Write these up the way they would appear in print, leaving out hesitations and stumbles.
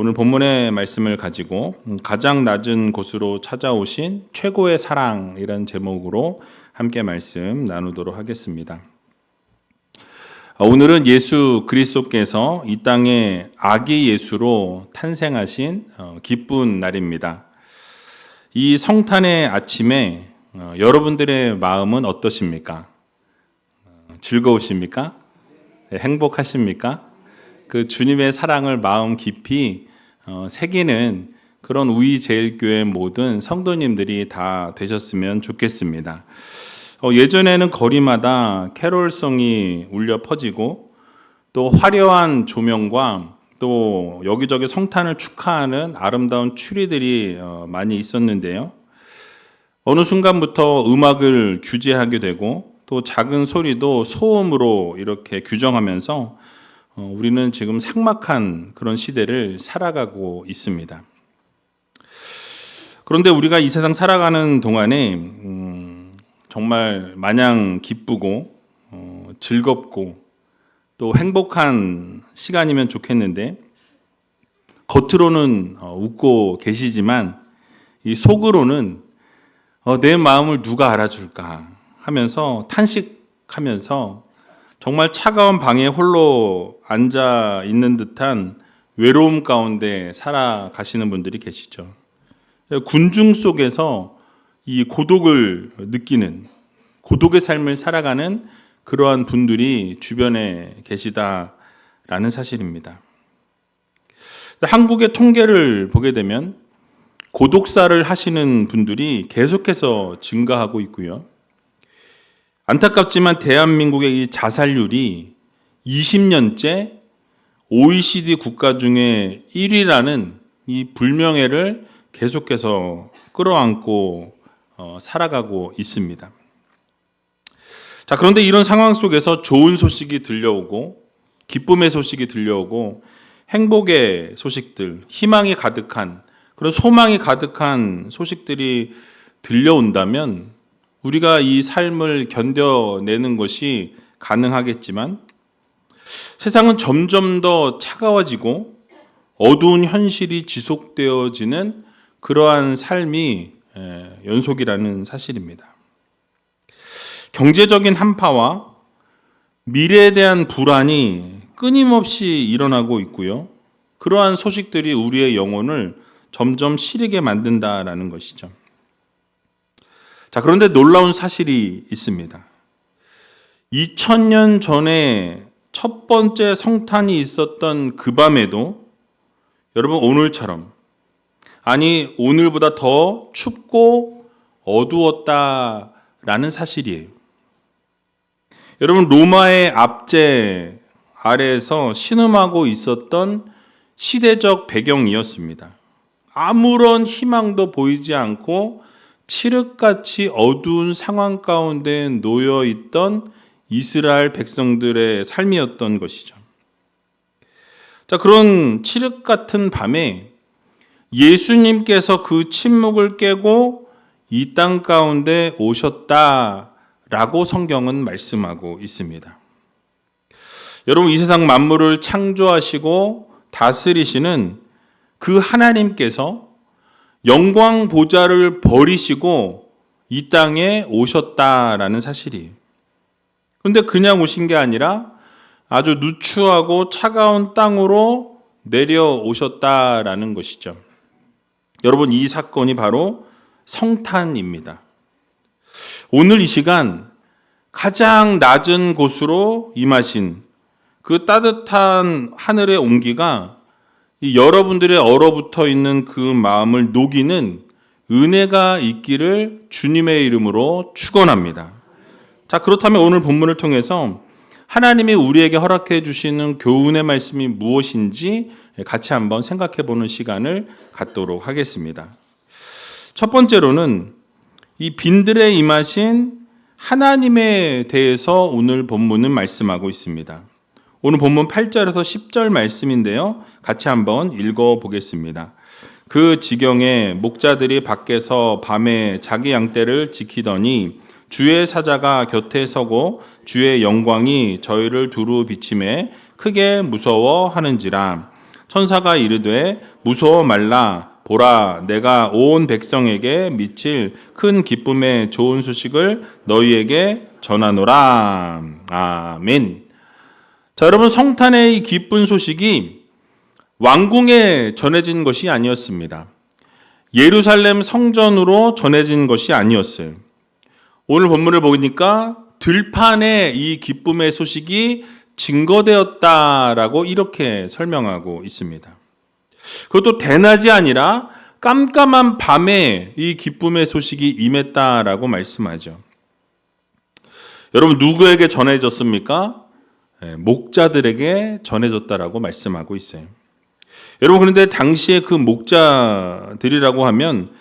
오늘 본문의 말씀을 가지고 가장 낮은 곳으로 찾아오신 최고의 사랑이라는 제목으로 함께 말씀 나누도록 하겠습니다. 오늘은 예수 그리스도께서 이 땅에 아기 예수로 탄생하신 기쁜 날입니다. 이 성탄의 아침에 여러분들의 마음은 어떠십니까? 즐거우십니까? 행복하십니까? 그 주님의 사랑을 마음 깊이 새기는 그런 우이제일교회 모든 성도님들이 다 되셨으면 좋겠습니다. 예전에는 거리마다 캐롤송이 울려 퍼지고 또 화려한 조명과 또 여기저기 성탄을 축하하는 아름다운 추리들이 많이 있었는데요. 어느 순간부터 음악을 규제하게 되고 또 작은 소리도 소음으로 이렇게 규정하면서 우리는 지금 삭막한 그런 시대를 살아가고 있습니다. 그런데 우리가 이 세상 살아가는 동안에 정말 마냥 기쁘고 즐겁고 또 행복한 시간이면 좋겠는데 겉으로는 웃고 계시지만 이 속으로는 내 마음을 누가 알아줄까 하면서 탄식하면서 정말 차가운 방에 홀로 앉아 있는 듯한 외로움 가운데 살아가시는 분들이 계시죠. 군중 속에서 이 고독을 느끼는, 고독의 삶을 살아가는 그러한 분들이 주변에 계시다라는 사실입니다. 한국의 통계를 보게 되면 고독사를 하시는 분들이 계속해서 증가하고 있고요. 안타깝지만 대한민국의 이 자살률이 20년째 OECD 국가 중에 1위라는 이 불명예를 계속해서 끌어안고 살아가고 있습니다. 자, 그런데 이런 상황 속에서 좋은 소식이 들려오고 기쁨의 소식이 들려오고 행복의 소식들, 희망이 가득한 그런 소망이 가득한 소식들이 들려온다면 우리가 이 삶을 견뎌내는 것이 가능하겠지만 세상은 점점 더 차가워지고 어두운 현실이 지속되어지는 그러한 삶이 연속이라는 사실입니다. 경제적인 한파와 미래에 대한 불안이 끊임없이 일어나고 있고요. 그러한 소식들이 우리의 영혼을 점점 시리게 만든다라는 것이죠. 자, 그런데 놀라운 사실이 있습니다. 2000년 전에 첫 번째 성탄이 있었던 그 밤에도 여러분 오늘처럼 아니 오늘보다 더 춥고 어두웠다라는 사실이에요. 여러분 로마의 압제 아래에서 신음하고 있었던 시대적 배경이었습니다. 아무런 희망도 보이지 않고 칠흑같이 어두운 상황 가운데 놓여 있던 이스라엘 백성들의 삶이었던 것이죠. 자, 그런 칠흑 같은 밤에 예수님께서 그 침묵을 깨고 이 땅 가운데 오셨다라고 성경은 말씀하고 있습니다. 여러분, 이 세상 만물을 창조하시고 다스리시는 그 하나님께서 영광 보좌를 버리시고 이 땅에 오셨다라는 사실이에요. 그런데 그냥 오신 게 아니라 아주 누추하고 차가운 땅으로 내려오셨다라는 것이죠. 여러분, 이 사건이 바로 성탄입니다. 오늘 이 시간 가장 낮은 곳으로 임하신 그 따뜻한 하늘의 온기가 여러분들의 얼어붙어 있는 그 마음을 녹이는 은혜가 있기를 주님의 이름으로 축원합니다. 자, 그렇다면 오늘 본문을 통해서 하나님이 우리에게 허락해 주시는 교훈의 말씀이 무엇인지 같이 한번 생각해 보는 시간을 갖도록 하겠습니다. 첫 번째로는 이 빈들에 임하신 하나님에 대해서 오늘 본문은 말씀하고 있습니다. 오늘 본문 8절에서 10절 말씀인데요. 같이 한번 읽어보겠습니다. 그 지경에 목자들이 밖에서 밤에 자기 양떼를 지키더니 주의 사자가 곁에 서고 주의 영광이 저희를 두루 비침에 크게 무서워하는지라. 천사가 이르되 무서워 말라. 보라, 내가 온 백성에게 미칠 큰 기쁨의 좋은 소식을 너희에게 전하노라. 아멘. 자, 여러분, 성탄의 이 기쁜 소식이 왕궁에 전해진 것이 아니었습니다. 예루살렘 성전으로 전해진 것이 아니었어요. 오늘 본문을 보니까 들판에 이 기쁨의 소식이 증거되었다라고 이렇게 설명하고 있습니다. 그것도 대낮이 아니라 깜깜한 밤에 이 기쁨의 소식이 임했다라고 말씀하죠. 여러분, 누구에게 전해졌습니까? 목자들에게 전해졌다라고 말씀하고 있어요. 여러분, 그런데 당시에 그 목자들이라고 하면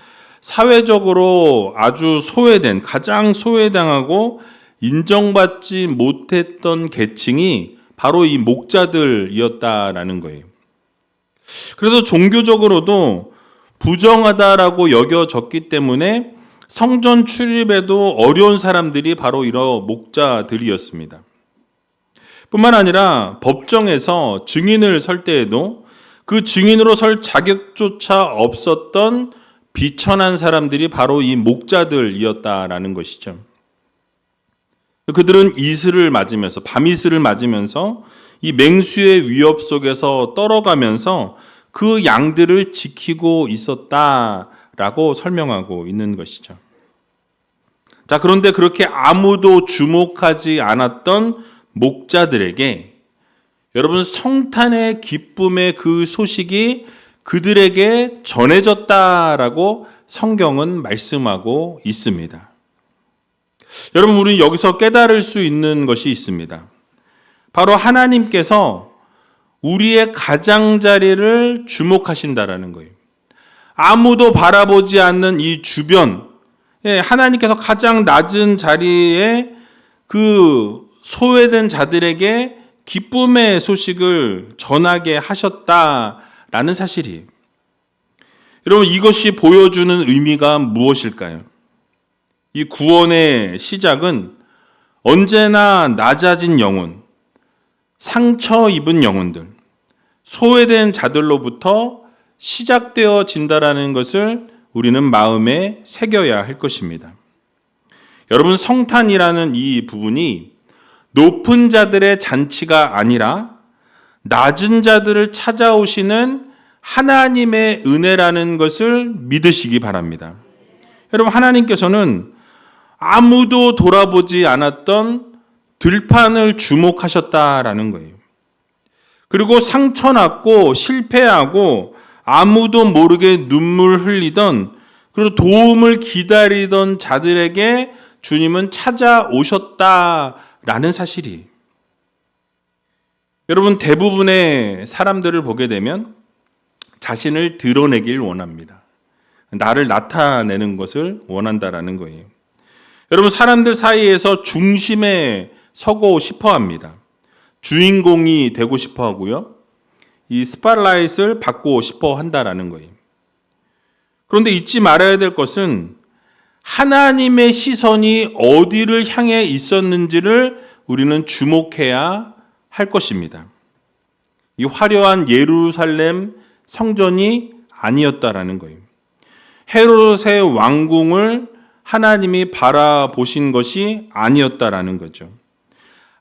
사회적으로 아주 소외된, 가장 소외당하고 인정받지 못했던 계층이 바로 이 목자들이었다라는 거예요. 그래서 종교적으로도 부정하다라고 여겨졌기 때문에 성전 출입에도 어려운 사람들이 바로 이런 목자들이었습니다. 뿐만 아니라 법정에서 증인을 설 때에도 그 증인으로 설 자격조차 없었던 비천한 사람들이 바로 이 목자들이었다라는 것이죠. 그들은 이슬을 맞으면서, 밤이슬을 맞으면서 이 맹수의 위협 속에서 떨어가면서 그 양들을 지키고 있었다라고 설명하고 있는 것이죠. 자, 그런데 그렇게 아무도 주목하지 않았던 목자들에게 여러분, 성탄의 기쁨의 그 소식이 그들에게 전해졌다라고 성경은 말씀하고 있습니다. 여러분, 우리 여기서 깨달을 수 있는 것이 있습니다. 바로 하나님께서 우리의 가장자리를 주목하신다라는 거예요. 아무도 바라보지 않는 이 주변, 하나님께서 가장 낮은 자리에 그 소외된 자들에게 기쁨의 소식을 전하게 하셨다라는 사실이에요. 여러분, 이것이 보여주는 의미가 무엇일까요? 이 구원의 시작은 언제나 낮아진 영혼, 상처 입은 영혼들, 소외된 자들로부터 시작되어진다라는 것을 우리는 마음에 새겨야 할 것입니다. 여러분, 성탄이라는 이 부분이 높은 자들의 잔치가 아니라 낮은 자들을 찾아오시는 하나님의 은혜라는 것을 믿으시기 바랍니다. 여러분, 하나님께서는 아무도 돌아보지 않았던 들판을 주목하셨다라는 거예요. 그리고 상처났고 실패하고 아무도 모르게 눈물 흘리던, 그리고 도움을 기다리던 자들에게 주님은 찾아오셨다라는 사실이. 여러분, 대부분의 사람들을 보게 되면 자신을 드러내길 원합니다. 나를 나타내는 것을 원한다라는 거예요. 여러분, 사람들 사이에서 중심에 서고 싶어 합니다. 주인공이 되고 싶어 하고요. 이 스팟라이트를 받고 싶어 한다라는 거예요. 그런데 잊지 말아야 될 것은 하나님의 시선이 어디를 향해 있었는지를 우리는 주목해야 할 것입니다. 이 화려한 예루살렘 성전이 아니었다라는 거예요. 헤롯의 왕궁을 하나님이 바라보신 것이 아니었다라는 거죠.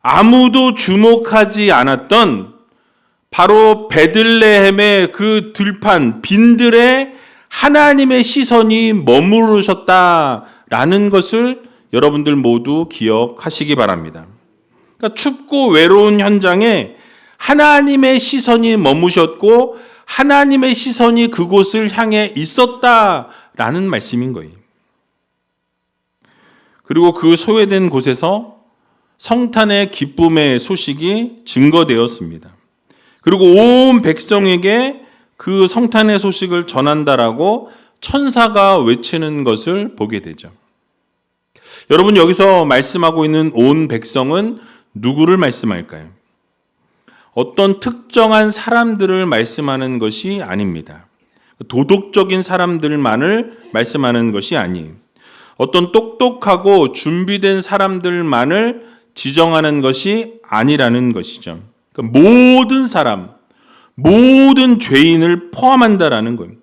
아무도 주목하지 않았던 바로 베들레헴의 그 들판, 빈들에 하나님의 시선이 머무르셨다라는 것을 여러분들 모두 기억하시기 바랍니다. 그러니까 춥고 외로운 현장에 하나님의 시선이 머무셨고 하나님의 시선이 그곳을 향해 있었다라는 말씀인 거예요. 그리고 그 소외된 곳에서 성탄의 기쁨의 소식이 증거되었습니다. 그리고 온 백성에게 그 성탄의 소식을 전한다라고 천사가 외치는 것을 보게 되죠. 여러분, 여기서 말씀하고 있는 온 백성은 누구를 말씀할까요? 어떤 특정한 사람들을 말씀하는 것이 아닙니다. 도덕적인 사람들만을 말씀하는 것이 아니에요. 어떤 똑똑하고 준비된 사람들만을 지정하는 것이 아니라는 것이죠. 그러니까 모든 사람, 모든 죄인을 포함한다라는 거예요.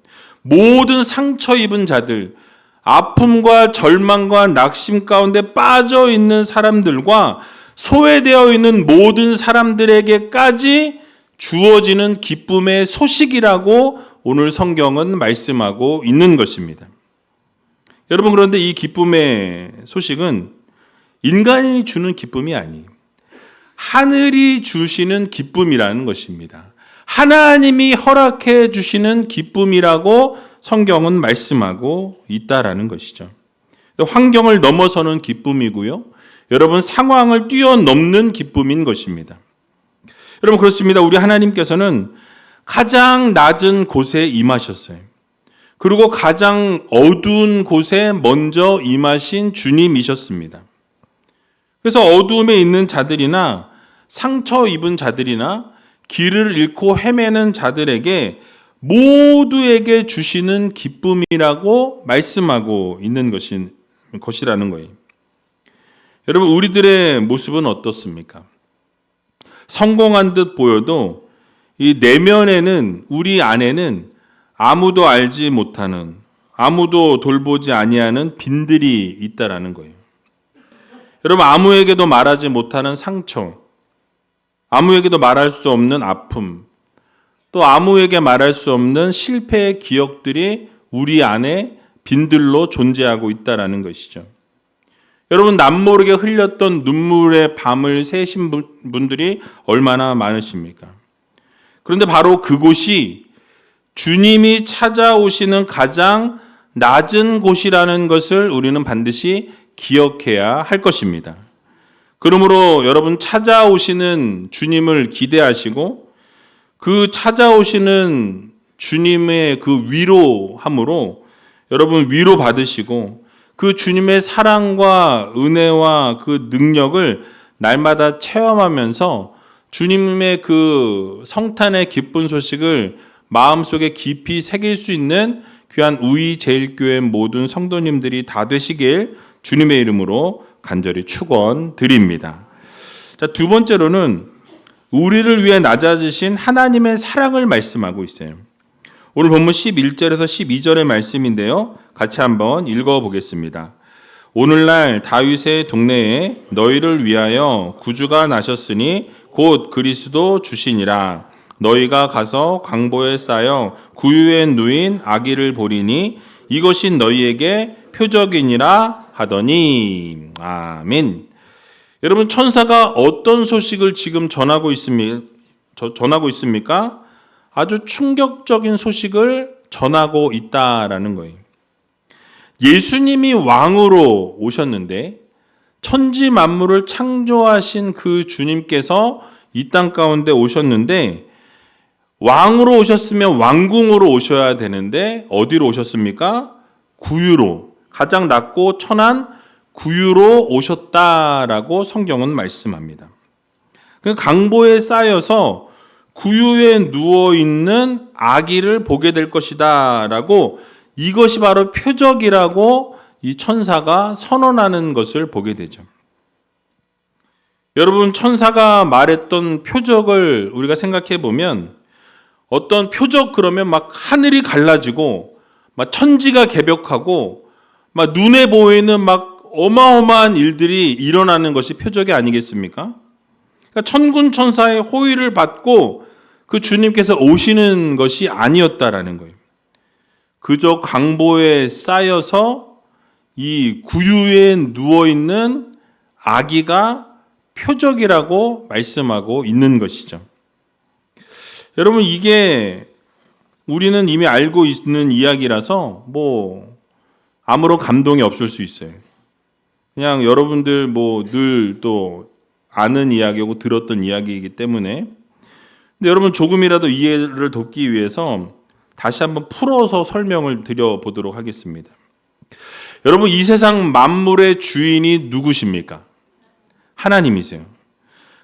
모든 상처 입은 자들, 아픔과 절망과 낙심 가운데 빠져 있는 사람들과 소외되어 있는 모든 사람들에게까지 주어지는 기쁨의 소식이라고 오늘 성경은 말씀하고 있는 것입니다. 여러분, 그런데 이 기쁨의 소식은 인간이 주는 기쁨이 아니에요. 하늘이 주시는 기쁨이라는 것입니다. 하나님이 허락해 주시는 기쁨이라고 성경은 말씀하고 있다라는 것이죠. 환경을 넘어서는 기쁨이고요. 여러분, 상황을 뛰어넘는 기쁨인 것입니다. 여러분, 그렇습니다. 우리 하나님께서는 가장 낮은 곳에 임하셨어요. 그리고 가장 어두운 곳에 먼저 임하신 주님이셨습니다. 그래서 어두움에 있는 자들이나 상처 입은 자들이나 길을 잃고 헤매는 자들에게 모두에게 주시는 기쁨이라고 말씀하고 있는 것이라는 거예요. 여러분, 우리들의 모습은 어떻습니까? 성공한 듯 보여도 이 내면에는, 우리 안에는 아무도 알지 못하는, 아무도 돌보지 아니하는 빈들이 있다라는 거예요. 여러분, 아무에게도 말하지 못하는 상처, 아무에게도 말할 수 없는 아픔, 또 아무에게 말할 수 없는 실패의 기억들이 우리 안에 빈들로 존재하고 있다라는 것이죠. 여러분, 남모르게 흘렸던 눈물의 밤을 새신 분들이 얼마나 많으십니까? 그런데 바로 그곳이 주님이 찾아오시는 가장 낮은 곳이라는 것을 우리는 반드시 기억해야 할 것입니다. 그러므로 여러분, 찾아오시는 주님을 기대하시고 그 찾아오시는 주님의 그 위로함으로 여러분 위로 받으시고 그 주님의 사랑과 은혜와 그 능력을 날마다 체험하면서 주님의 그 성탄의 기쁜 소식을 마음속에 깊이 새길 수 있는 귀한 우이제일교회 모든 성도님들이 다 되시길 주님의 이름으로 간절히 축원드립니다. 자, 두 번째로는 우리를 위해 낮아지신 하나님의 사랑을 말씀하고 있어요. 오늘 본문 11절에서 12절의 말씀인데요. 같이 한번 읽어보겠습니다. 오늘날 다윗의 동네에 너희를 위하여 구주가 나셨으니 곧 그리스도 주시니라. 너희가 가서 강보에 쌓여 구유에 누인 아기를 보리니 이것이 너희에게 표적이니라 하더니. 아멘. 여러분, 천사가 어떤 소식을 지금 전하고 있습니까? 아주 충격적인 소식을 전하고 있다라는 거예요. 예수님이 왕으로 오셨는데 천지 만물을 창조하신 그 주님께서 이 땅 가운데 오셨는데 왕으로 오셨으면 왕궁으로 오셔야 되는데 어디로 오셨습니까? 구유로, 가장 낮고 천한 구유로 오셨다라고 성경은 말씀합니다. 그 강보에 쌓여서 구유에 누워있는 아기를 보게 될 것이다라고, 이것이 바로 표적이라고 이 천사가 선언하는 것을 보게 되죠. 여러분, 천사가 말했던 표적을 우리가 생각해 보면 어떤 표적 그러면 막 하늘이 갈라지고 막 천지가 개벽하고 막 눈에 보이는 막 어마어마한 일들이 일어나는 것이 표적이 아니겠습니까? 그러니까 천군 천사의 호의를 받고 그 주님께서 오시는 것이 아니었다라는 거예요. 그저 강보에 쌓여서 이 구유에 누워있는 아기가 표적이라고 말씀하고 있는 것이죠. 여러분, 이게 우리는 이미 알고 있는 이야기라서 뭐 아무런 감동이 없을 수 있어요. 그냥 여러분들 뭐 늘 또 아는 이야기고 들었던 이야기이기 때문에. 근데 여러분, 조금이라도 이해를 돕기 위해서 다시 한번 풀어서 설명을 드려보도록 하겠습니다. 여러분, 이 세상 만물의 주인이 누구십니까? 하나님이세요.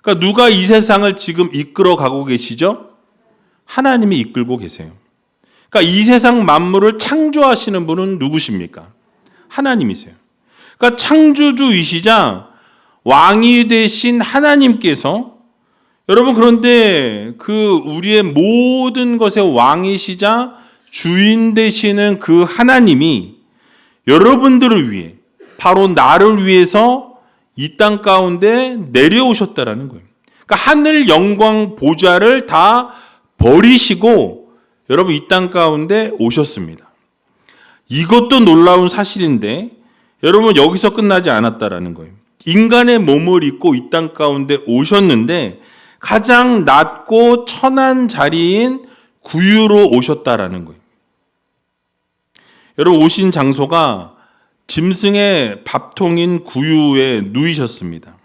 그러니까 누가 이 세상을 지금 이끌어 가고 계시죠? 하나님이 이끌고 계세요. 그러니까 이 세상 만물을 창조하시는 분은 누구십니까? 하나님이세요. 그러니까 창조주이시자 왕이 되신 하나님께서 여러분, 그런데 그 우리의 모든 것의 왕이시자 주인 되시는 그 하나님이 여러분들을 위해, 바로 나를 위해서 이 땅 가운데 내려오셨다라는 거예요. 그러니까 하늘 영광 보좌를 다 버리시고 여러분 이 땅 가운데 오셨습니다. 이것도 놀라운 사실인데 여러분, 여기서 끝나지 않았다라는 거예요. 인간의 몸을 입고 이 땅 가운데 오셨는데 가장 낮고 천한 자리인 구유로 오셨다라는 거예요. 여러분, 오신 장소가 짐승의 밥통인 구유에 누이셨습니다.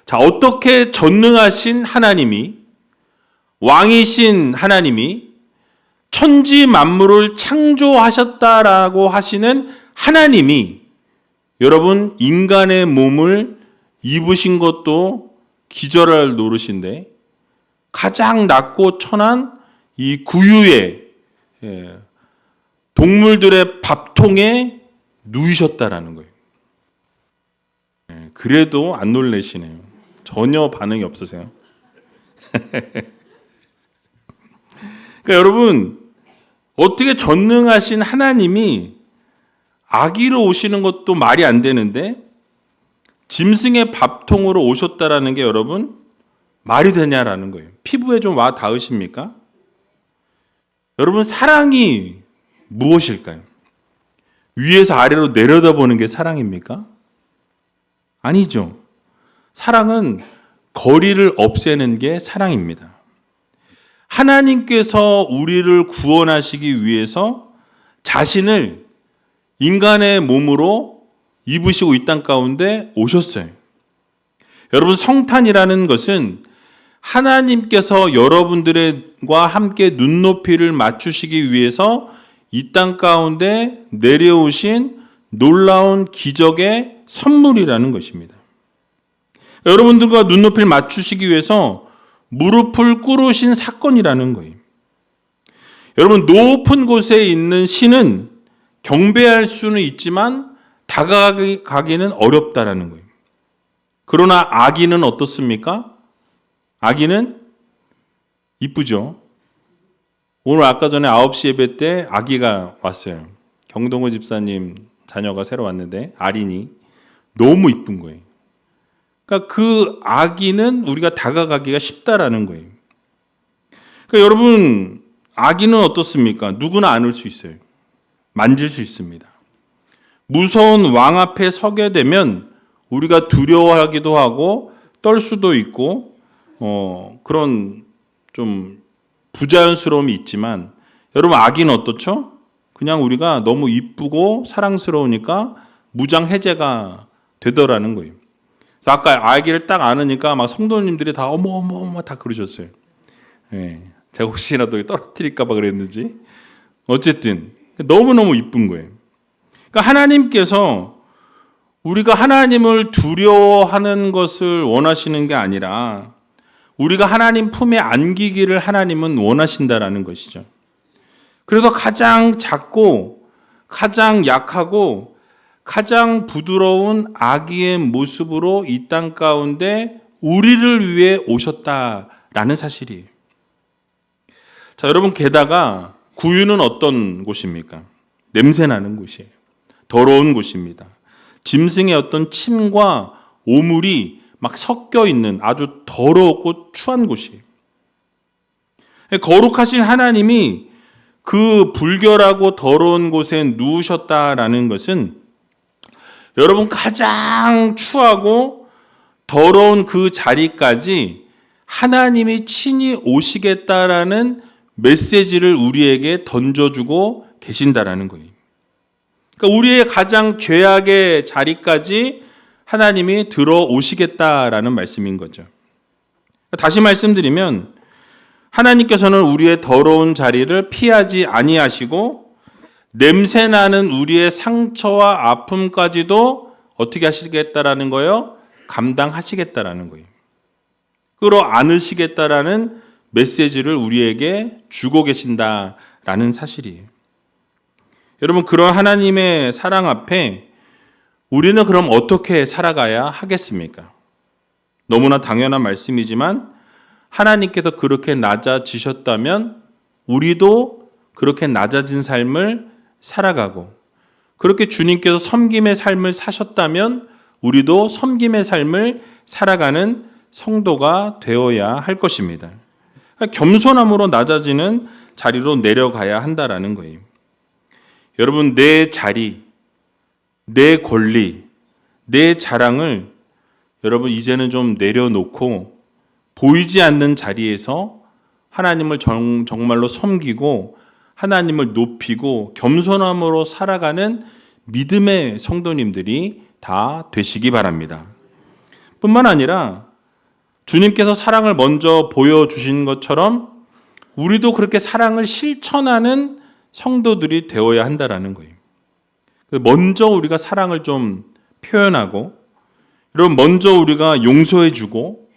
자, 어떻게 전능하신 하나님이, 왕이신 하나님이 천지 만물을 창조하셨다라고 하시는 하나님이 여러분 인간의 몸을 입으신 것도 기절할 노릇인데 가장 낮고 천한 이 구유에, 동물들의 밥통에 누이셨다라는 거예요. 그래도 안 놀라시네요. 전혀 반응이 없으세요. 그러니까 여러분, 어떻게 전능하신 하나님이 아기로 오시는 것도 말이 안 되는데 짐승의 밥통으로 오셨다라는 게 여러분 말이 되냐라는 거예요. 피부에 좀 와 닿으십니까? 여러분, 사랑이 무엇일까요? 위에서 아래로 내려다보는 게 사랑입니까? 아니죠. 사랑은 거리를 없애는 게 사랑입니다. 하나님께서 우리를 구원하시기 위해서 자신을 인간의 몸으로 입으시고 이 땅 가운데 오셨어요. 여러분, 성탄이라는 것은 하나님께서 여러분들과 함께 눈높이를 맞추시기 위해서 이 땅 가운데 내려오신 놀라운 기적의 선물이라는 것입니다. 여러분들과 눈높이를 맞추시기 위해서 무릎을 꿇으신 사건이라는 거예요. 여러분, 높은 곳에 있는 신은 경배할 수는 있지만 다가가기는 어렵다라는 거예요. 그러나 아기는 어떻습니까? 아기는 이쁘죠. 오늘 아까 전에 9시 예배 때 아기가 왔어요. 경동호 집사님 자녀가 새로 왔는데 아린이 너무 이쁜 거예요. 그러니까 그 아기는 우리가 다가가기가 쉽다라는 거예요. 그러니까 여러분, 아기는 어떻습니까? 누구나 안을 수 있어요. 만질 수 있습니다. 무서운 왕 앞에 서게 되면 우리가 두려워하기도 하고 떨 수도 있고 그런 좀 부자연스러움이 있지만 여러분, 아기는 어떻죠? 그냥 우리가 너무 이쁘고 사랑스러우니까 무장해제가 되더라는 거예요. 그래서 아까 아기를 딱 안으니까 막 성도님들이 다 어머 다 그러셨어요. 제가 혹시라도 떨어뜨릴까 봐 그랬는지 어쨌든 너무너무 이쁜 거예요. 그러니까 하나님께서 우리가 하나님을 두려워하는 것을 원하시는 게 아니라 우리가 하나님 품에 안기기를 하나님은 원하신다라는 것이죠. 그래서 가장 작고 가장 약하고 가장 부드러운 아기의 모습으로 이 땅 가운데 우리를 위해 오셨다라는 사실이에요. 자, 여러분, 게다가 구유는 어떤 곳입니까? 냄새나는 곳이에요. 더러운 곳입니다. 짐승의 어떤 침과 오물이 막 섞여 있는 아주 더럽고 추한 곳이에요. 거룩하신 하나님이 그 불결하고 더러운 곳에 누우셨다라는 것은 여러분, 가장 추하고 더러운 그 자리까지 하나님이 친히 오시겠다라는 메시지를 우리에게 던져주고 계신다라는 거예요. 그러니까 우리의 가장 죄악의 자리까지 하나님이 들어오시겠다라는 말씀인 거죠. 다시 말씀드리면 하나님께서는 우리의 더러운 자리를 피하지 아니하시고 냄새나는 우리의 상처와 아픔까지도 어떻게 하시겠다라는 거예요? 감당하시겠다라는 거예요. 끌어 안으시겠다라는 메시지를 우리에게 주고 계신다라는 사실이에요. 여러분, 그런 하나님의 사랑 앞에 우리는 그럼 어떻게 살아가야 하겠습니까? 너무나 당연한 말씀이지만 하나님께서 그렇게 낮아지셨다면 우리도 그렇게 낮아진 삶을 살아가고, 그렇게 주님께서 섬김의 삶을 사셨다면 우리도 섬김의 삶을 살아가는 성도가 되어야 할 것입니다. 겸손함으로 낮아지는 자리로 내려가야 한다라는 거예요. 여러분, 내 자리, 내 권리, 내 자랑을 여러분 이제는 좀 내려놓고 보이지 않는 자리에서 하나님을 정말로 섬기고 하나님을 높이고 겸손함으로 살아가는 믿음의 성도님들이 다 되시기 바랍니다. 뿐만 아니라 주님께서 사랑을 먼저 보여주신 것처럼 우리도 그렇게 사랑을 실천하는 성도들이 되어야 한다라는 거예요. 먼저 우리가 사랑을 좀 표현하고, 여러분 먼저 우리가 용서해주고,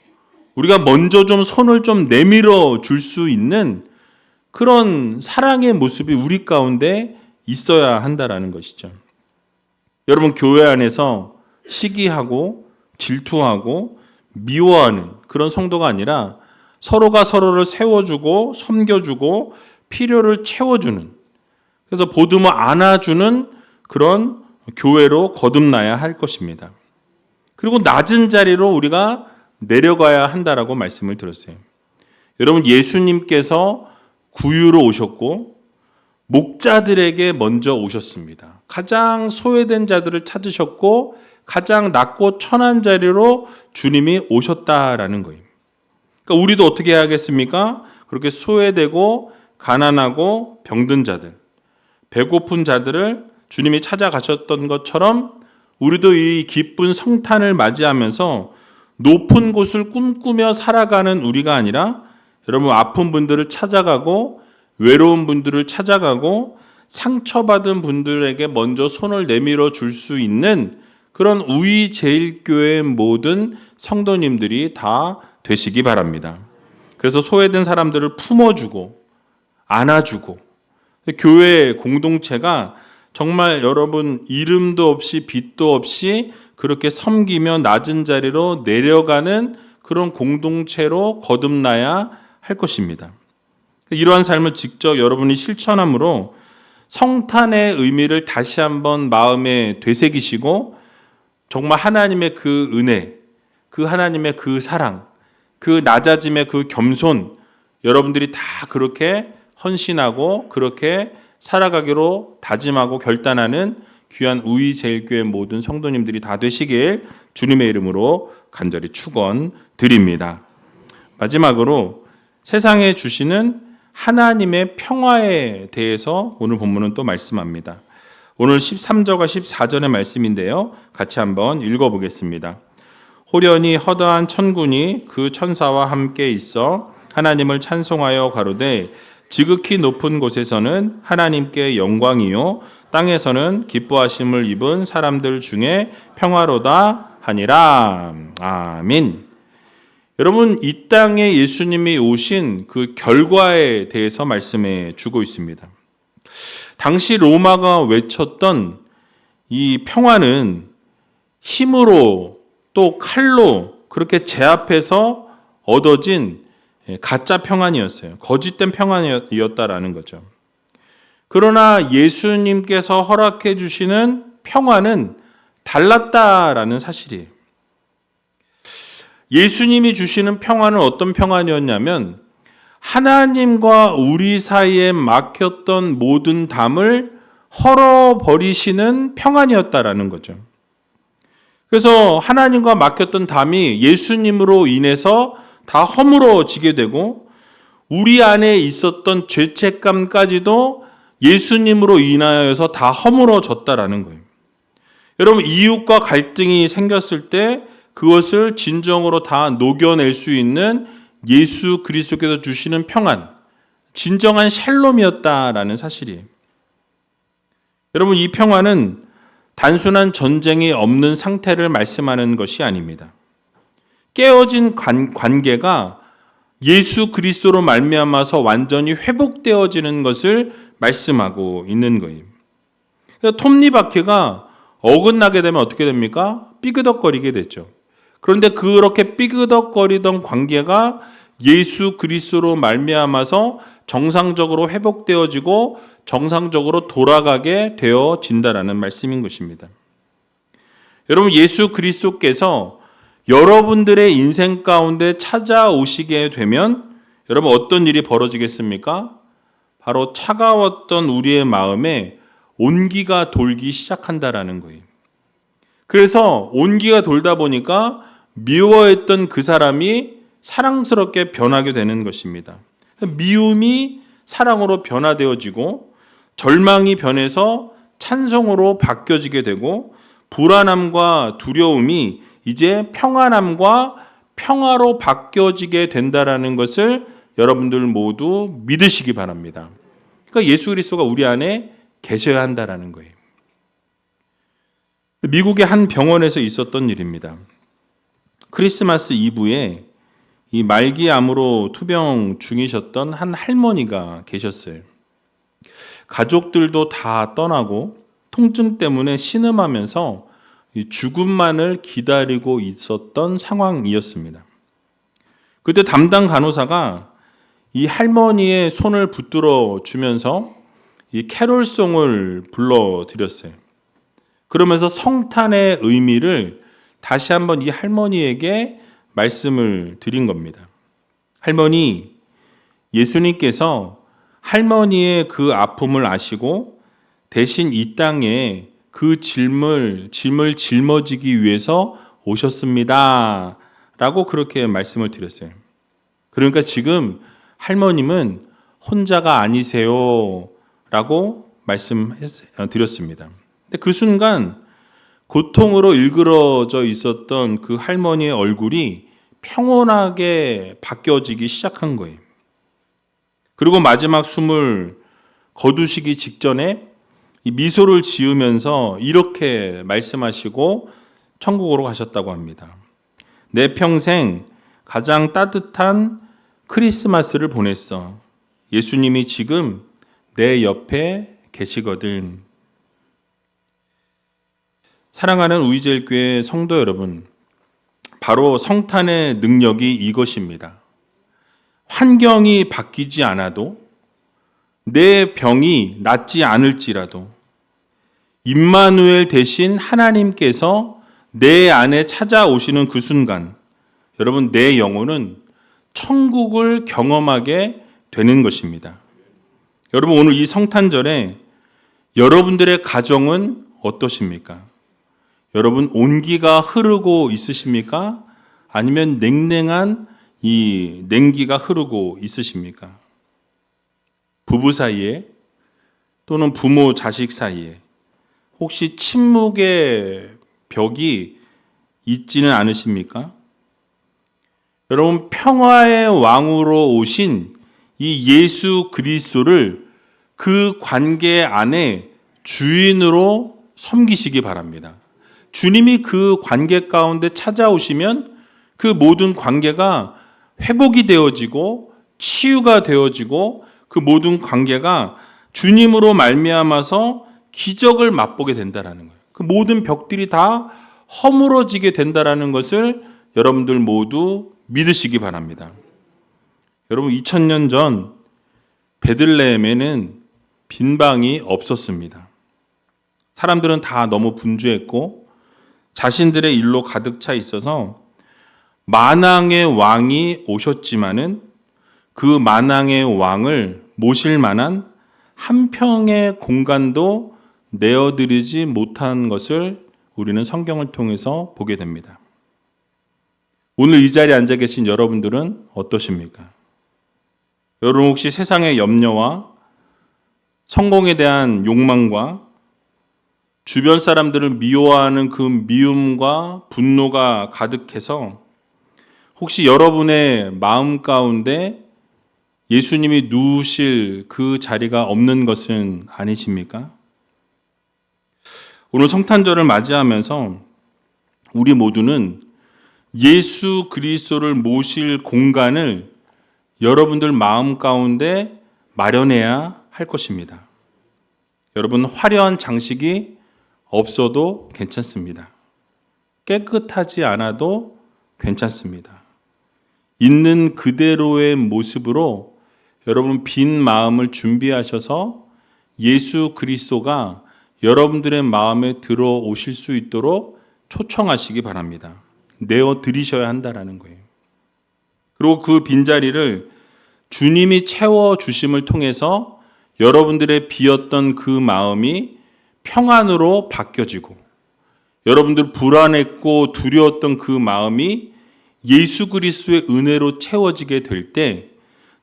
우리가 먼저 좀 손을 좀 내밀어 줄 수 있는 그런 사랑의 모습이 우리 가운데 있어야 한다라는 것이죠. 여러분, 교회 안에서 시기하고 질투하고 미워하는 그런 성도가 아니라 서로가 서로를 세워주고 섬겨주고 필요를 채워주는, 그래서 보듬어 안아주는 그런 교회로 거듭나야 할 것입니다. 그리고 낮은 자리로 우리가 내려가야 한다라고 말씀을 드렸어요. 여러분, 예수님께서 구유로 오셨고 목자들에게 먼저 오셨습니다. 가장 소외된 자들을 찾으셨고 가장 낮고 천한 자리로 주님이 오셨다라는 거예요. 그러니까 우리도 어떻게 해야겠습니까? 그렇게 소외되고 가난하고 병든 자들, 배고픈 자들을 주님이 찾아가셨던 것처럼 우리도 이 기쁜 성탄을 맞이하면서 높은 곳을 꿈꾸며 살아가는 우리가 아니라 여러분, 아픈 분들을 찾아가고 외로운 분들을 찾아가고 상처받은 분들에게 먼저 손을 내밀어 줄 수 있는 그런 우이제일교회 모든 성도님들이 다 되시기 바랍니다. 그래서 소외된 사람들을 품어주고 안아주고, 교회 공동체가 정말 여러분 이름도 없이 빛도 없이 그렇게 섬기며 낮은 자리로 내려가는 그런 공동체로 거듭나야 할 것입니다. 이러한 삶을 직접 여러분이 실천함으로 성탄의 의미를 다시 한번 마음에 되새기시고 정말 하나님의 그 은혜, 그 하나님의 그 사랑, 그 낮아짐의 그 겸손, 여러분들이 다 그렇게 헌신하고 그렇게 살아가기로 다짐하고 결단하는 귀한 우이제일교회 모든 성도님들이 다 되시길 주님의 이름으로 간절히 축원드립니다. 마지막으로 세상에 주시는 하나님의 평화에 대해서 오늘 본문은 또 말씀합니다. 오늘 13절과 14절의 말씀인데요. 같이 한번 읽어보겠습니다. 호련히 허다한 천군이 그 천사와 함께 있어 하나님을 찬송하여 가로되 지극히 높은 곳에서는 하나님께 영광이요 땅에서는 기뻐하심을 입은 사람들 중에 평화로다 하니라. 아멘. 여러분, 이 땅에 예수님이 오신 그 결과에 대해서 말씀해 주고 있습니다. 당시 로마가 외쳤던 이 평화는 힘으로 또 칼로 그렇게 제압해서 얻어진 가짜 평안이었어요. 거짓된 평안이었다라는 거죠. 그러나 예수님께서 허락해 주시는 평안은 달랐다라는 사실이에요. 예수님이 주시는 평안은 어떤 평안이었냐면 하나님과 우리 사이에 막혔던 모든 담을 헐어버리시는 평안이었다라는 거죠. 그래서 하나님과 막혔던 담이 예수님으로 인해서 다 허물어지게 되고 우리 안에 있었던 죄책감까지도 예수님으로 인하여서 다 허물어졌다라는 거예요. 여러분, 이웃과 갈등이 생겼을 때 그것을 진정으로 다 녹여낼 수 있는 예수 그리스도께서 주시는 평안, 진정한 샬롬이었다라는 사실이에요. 여러분, 이 평안은 단순한 전쟁이 없는 상태를 말씀하는 것이 아닙니다. 깨어진 관계가 예수 그리스도로 말미암아서 완전히 회복되어지는 것을 말씀하고 있는 거예요. 그러니까 톱니바퀴가 어긋나게 되면 어떻게 됩니까? 삐그덕거리게 되죠. 그런데 그렇게 삐그덕거리던 관계가 예수 그리스도로 말미암아서 정상적으로 회복되어지고 정상적으로 돌아가게 되어진다라는 말씀인 것입니다. 여러분, 예수 그리스도께서 여러분들의 인생 가운데 찾아오시게 되면 여러분 어떤 일이 벌어지겠습니까? 바로 차가웠던 우리의 마음에 온기가 돌기 시작한다라는 거예요. 그래서 온기가 돌다 보니까 미워했던 그 사람이 사랑스럽게 변하게 되는 것입니다. 미움이 사랑으로 변화되어지고 절망이 변해서 찬송으로 바뀌어지게 되고 불안함과 두려움이 이제 평안함과 평화로 바뀌어지게 된다라는 것을 여러분들 모두 믿으시기 바랍니다. 그러니까 예수 그리스도가 우리 안에 계셔야 한다라는 거예요. 미국의 한 병원에서 있었던 일입니다. 크리스마스 이브에 이 말기암으로 투병 중이셨던 한 할머니가 계셨어요. 가족들도 다 떠나고 통증 때문에 신음하면서 죽음만을 기다리고 있었던 상황이었습니다. 그때 담당 간호사가 이 할머니의 손을 붙들어 주면서 이 캐롤송을 불러드렸어요. 그러면서 성탄의 의미를 다시 한번 이 할머니에게 말씀을 드린 겁니다. 할머니, 예수님께서 할머니의 그 아픔을 아시고 대신 이 땅에 그 짐을 짊어지기 위해서 오셨습니다. 라고 그렇게 말씀을 드렸어요. 그러니까 지금 할머님은 혼자가 아니세요. 라고 말씀드렸습니다. 근데 그 순간 고통으로 일그러져 있었던 그 할머니의 얼굴이 평온하게 바뀌어지기 시작한 거예요. 그리고 마지막 숨을 거두시기 직전에 이 미소를 지으면서 이렇게 말씀하시고 천국으로 가셨다고 합니다. 내 평생 가장 따뜻한 크리스마스를 보냈어. 예수님이 지금 내 옆에 계시거든. 사랑하는 우이젤교회 성도 여러분, 바로 성탄의 능력이 이것입니다. 환경이 바뀌지 않아도 내 병이 낫지 않을지라도 임마누엘 대신 하나님께서 내 안에 찾아오시는 그 순간 여러분 내 영혼은 천국을 경험하게 되는 것입니다. 여러분 오늘 이 성탄절에 여러분들의 가정은 어떠십니까? 여러분 온기가 흐르고 있으십니까? 아니면 냉랭한 이 냉기가 흐르고 있으십니까? 부부 사이에 또는 부모 자식 사이에 혹시 침묵의 벽이 있지는 않으십니까? 여러분 평화의 왕으로 오신 이 예수 그리스도를 그 관계 안에 주인으로 섬기시기 바랍니다. 주님이 그 관계 가운데 찾아오시면 그 모든 관계가 회복이 되어지고 치유가 되어지고 그 모든 관계가 주님으로 말미암아서 기적을 맛보게 된다라는 거예요. 그 모든 벽들이 다 허물어지게 된다라는 것을 여러분들 모두 믿으시기 바랍니다. 여러분 2000년 전 베들레헴에는 빈방이 없었습니다. 사람들은 다 너무 분주했고 자신들의 일로 가득 차 있어서 만왕의 왕이 오셨지만은 그 만왕의 왕을 모실 만한 한 평의 공간도 내어드리지 못한 것을 우리는 성경을 통해서 보게 됩니다. 오늘 이 자리에 앉아 계신 여러분들은 어떠십니까? 여러분 혹시 세상의 염려와 성공에 대한 욕망과 주변 사람들을 미워하는 그 미움과 분노가 가득해서 혹시 여러분의 마음 가운데 예수님이 누우실 그 자리가 없는 것은 아니십니까? 오늘 성탄절을 맞이하면서 우리 모두는 예수 그리스도를 모실 공간을 여러분들 마음 가운데 마련해야 할 것입니다. 여러분 화려한 장식이 없어도 괜찮습니다. 깨끗하지 않아도 괜찮습니다. 있는 그대로의 모습으로 여러분 빈 마음을 준비하셔서 예수 그리스도가 여러분들의 마음에 들어오실 수 있도록 초청하시기 바랍니다. 내어 드리셔야 한다라는 거예요. 그리고 그 빈자리를 주님이 채워주심을 통해서 여러분들의 비었던 그 마음이 평안으로 바뀌어지고 여러분들 불안했고 두려웠던 그 마음이 예수 그리스도의 은혜로 채워지게 될 때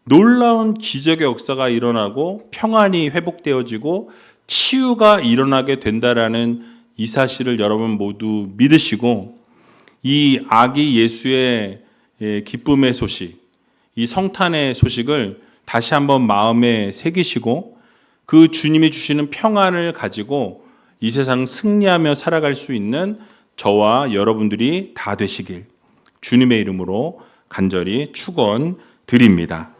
놀라운 기적의 역사가 일어나고 평안이 회복되어지고 치유가 일어나게 된다라는 이 사실을 여러분 모두 믿으시고 이 아기 예수의 기쁨의 소식, 이 성탄의 소식을 다시 한번 마음에 새기시고 그 주님이 주시는 평안을 가지고 이 세상 승리하며 살아갈 수 있는 저와 여러분들이 다 되시길 주님의 이름으로 간절히 축원드립니다.